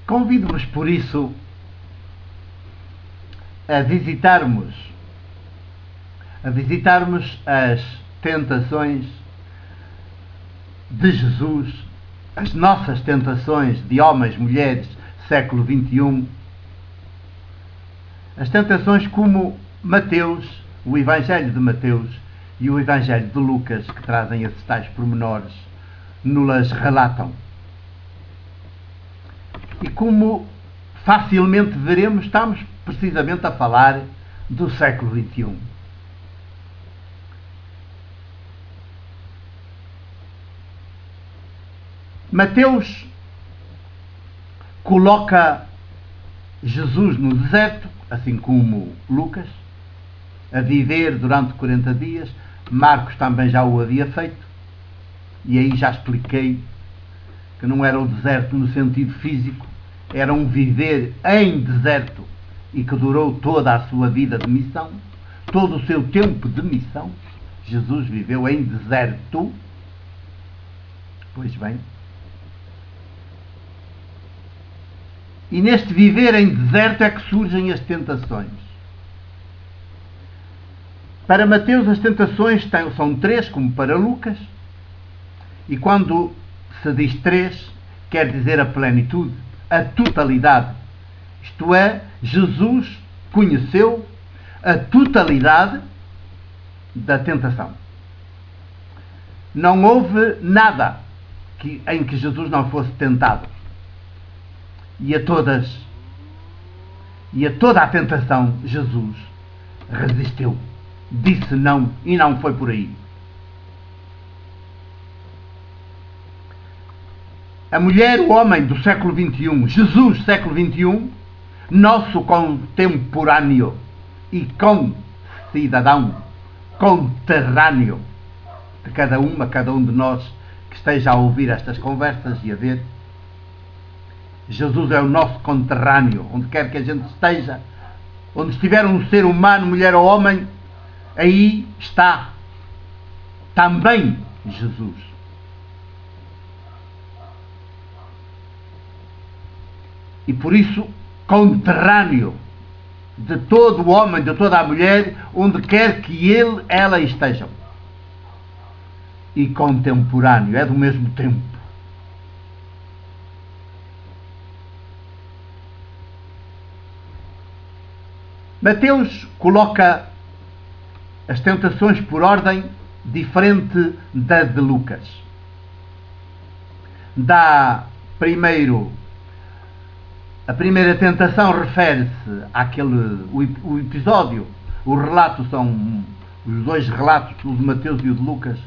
Convido-vos, por isso, a visitarmos as tentações de Jesus, as nossas tentações de homens, mulheres, século XXI, as tentações como Mateus, o Evangelho de Mateus e o Evangelho de Lucas, que trazem esses tais pormenores, nos relatam. E como facilmente veremos, estamos precisamente a falar do século XXI. Mateus coloca Jesus no deserto, assim como Lucas, a viver durante 40 dias. Marcos também já o havia feito, e aí já expliquei que não era o deserto no sentido físico, era um viver em deserto e que durou toda a sua vida de missão, todo o seu tempo de missão. Jesus viveu em deserto. Pois bem, e neste viver em deserto é que surgem as tentações. Para Mateus as tentações são 3, como para Lucas, e quando se diz 3, quer dizer a plenitude, a totalidade. Isto é, Jesus conheceu a totalidade da tentação. Não houve nada em que Jesus não fosse tentado. E a toda a tentação Jesus resistiu, disse não, e não foi por aí. A mulher, o homem do século XXI, Jesus século XXI, nosso contemporâneo e cidadão conterrâneo de cada um de nós que esteja a ouvir estas conversas e a ver. Jesus é o nosso conterrâneo, onde quer que a gente esteja, onde estiver um ser humano, mulher ou homem, aí está também Jesus. E por isso, conterrâneo de todo o homem, de toda a mulher, onde quer que ela estejam. E contemporâneo, é do mesmo tempo. Mateus coloca as tentações por ordem diferente da de Lucas. A primeira tentação refere-se àquele, o episódio, o relato os dois relatos, o de Mateus e o de Lucas,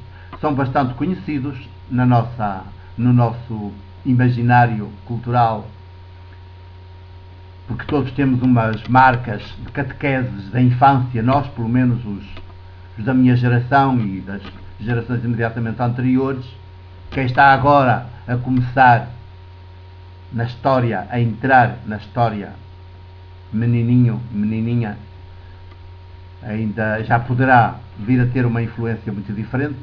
são bastante conhecidos no nosso imaginário cultural, porque todos temos umas marcas de catequeses da infância, nós, pelo menos os da minha geração e das gerações imediatamente anteriores. Quem está agora a começar na história, a entrar na história, menininho, menininha, ainda já poderá vir a ter uma influência muito diferente,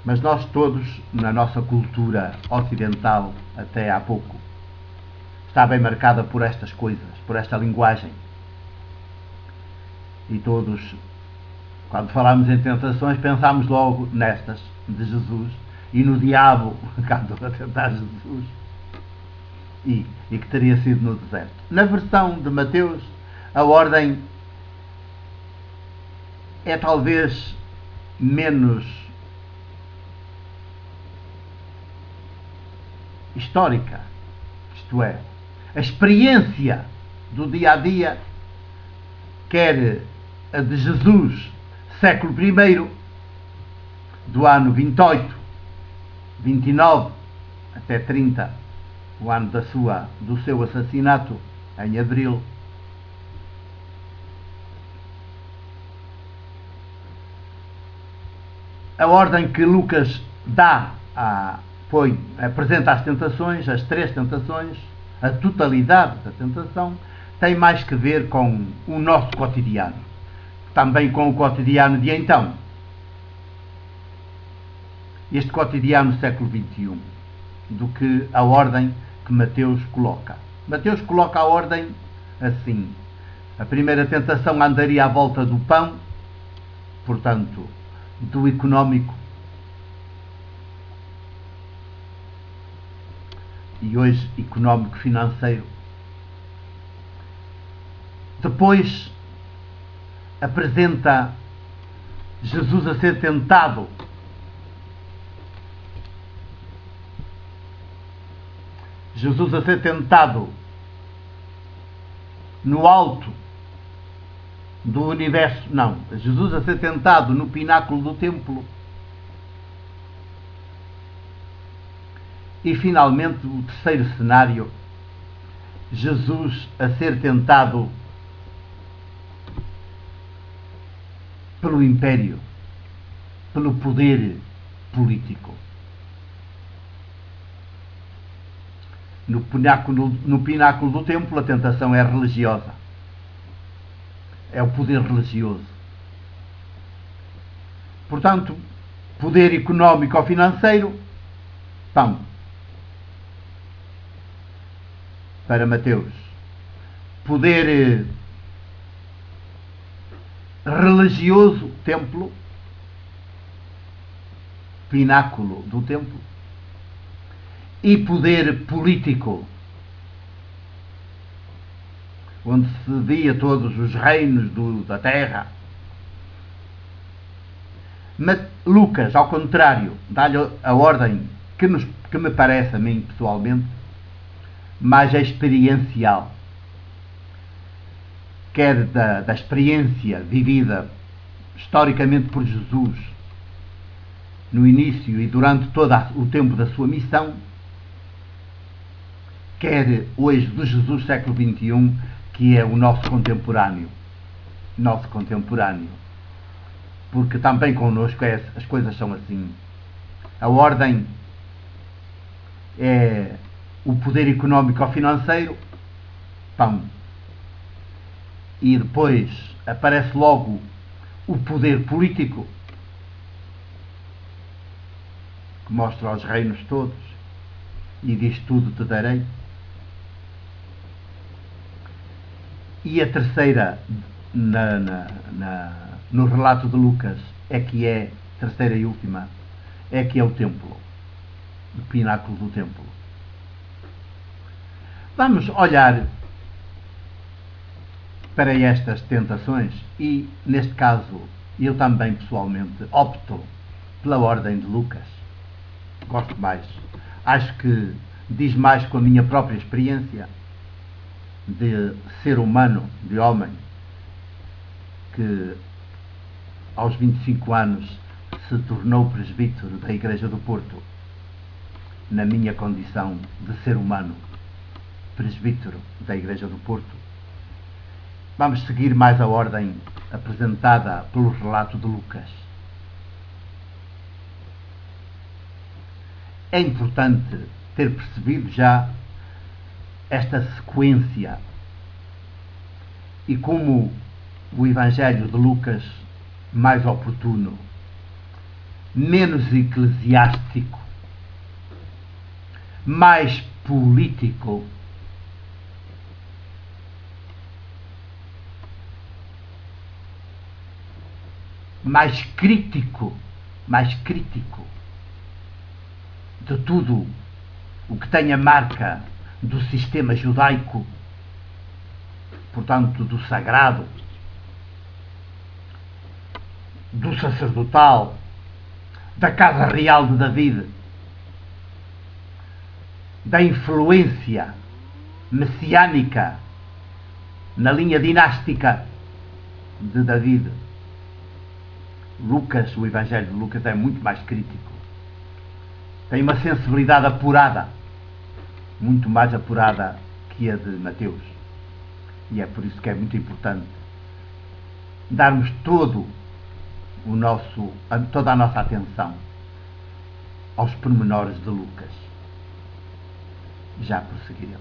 mas nós todos, na nossa cultura ocidental, até há pouco, está bem marcada por estas coisas, por esta linguagem. E todos, quando falamos em tentações, pensamos logo nestas de Jesus e no diabo, quando a tentar Jesus, e que teria sido no deserto. Na versão de Mateus, a ordem é talvez menos histórica, isto é, a experiência do dia a dia, quer a de Jesus, século I, do ano 28, 29 até 30, o ano do seu assassinato, em abril. A ordem que Lucas apresenta as tentações, as 3 tentações, a totalidade da tentação, tem mais que ver com o nosso cotidiano, também com o cotidiano de então. Este cotidiano do século XXI, do que a ordem que Mateus coloca. Mateus coloca a ordem assim. A primeira tentação andaria à volta do pão, portanto, do económico. E hoje, económico-financeiro. Depois, apresenta Jesus a ser tentado no alto do universo, não, Jesus a ser tentado no pináculo do templo, e finalmente o terceiro cenário, Jesus a ser tentado pelo império, pelo poder político. No pináculo do templo, a tentação é religiosa. É o poder religioso. Portanto, poder económico ou financeiro, pão. Para Mateus. Poder religioso, templo, pináculo do templo, e poder político, onde se via todos os reinos da terra. Mas Lucas, ao contrário, dá-lhe a ordem que me parece a mim pessoalmente mais experiencial, quer da experiência vivida historicamente por Jesus no início e durante todo o tempo da sua missão, quer hoje do Jesus século XXI, que é o nosso contemporâneo. Porque também connosco as coisas são assim. A ordem é o poder económico ou financeiro, pão. E depois aparece logo o poder político, que mostra os reinos todos e diz: tudo te darei. E a terceira, no relato de Lucas, terceira e última, é que é o templo, o pináculo do templo. Vamos olhar para estas tentações e, neste caso, eu também pessoalmente opto pela ordem de Lucas. Gosto mais. Acho que diz mais com a minha própria experiência de ser humano, de homem, que aos 25 anos se tornou presbítero da Igreja do Porto, na minha condição de ser humano, presbítero da Igreja do Porto. Vamos seguir mais a ordem apresentada pelo relato de Lucas. É importante ter percebido já esta sequência e como o Evangelho de Lucas, mais oportuno, menos eclesiástico, mais político, mais crítico de tudo o que tem a marca do sistema judaico, portanto do sagrado, do sacerdotal, da casa real de David, da influência messiânica na linha dinástica de David. Lucas, o Evangelho de Lucas é muito mais crítico. Tem uma sensibilidade apurada, muito mais apurada que a de Mateus. E é por isso que é muito importante darmos toda a nossa atenção aos pormenores de Lucas. Já prosseguiremos.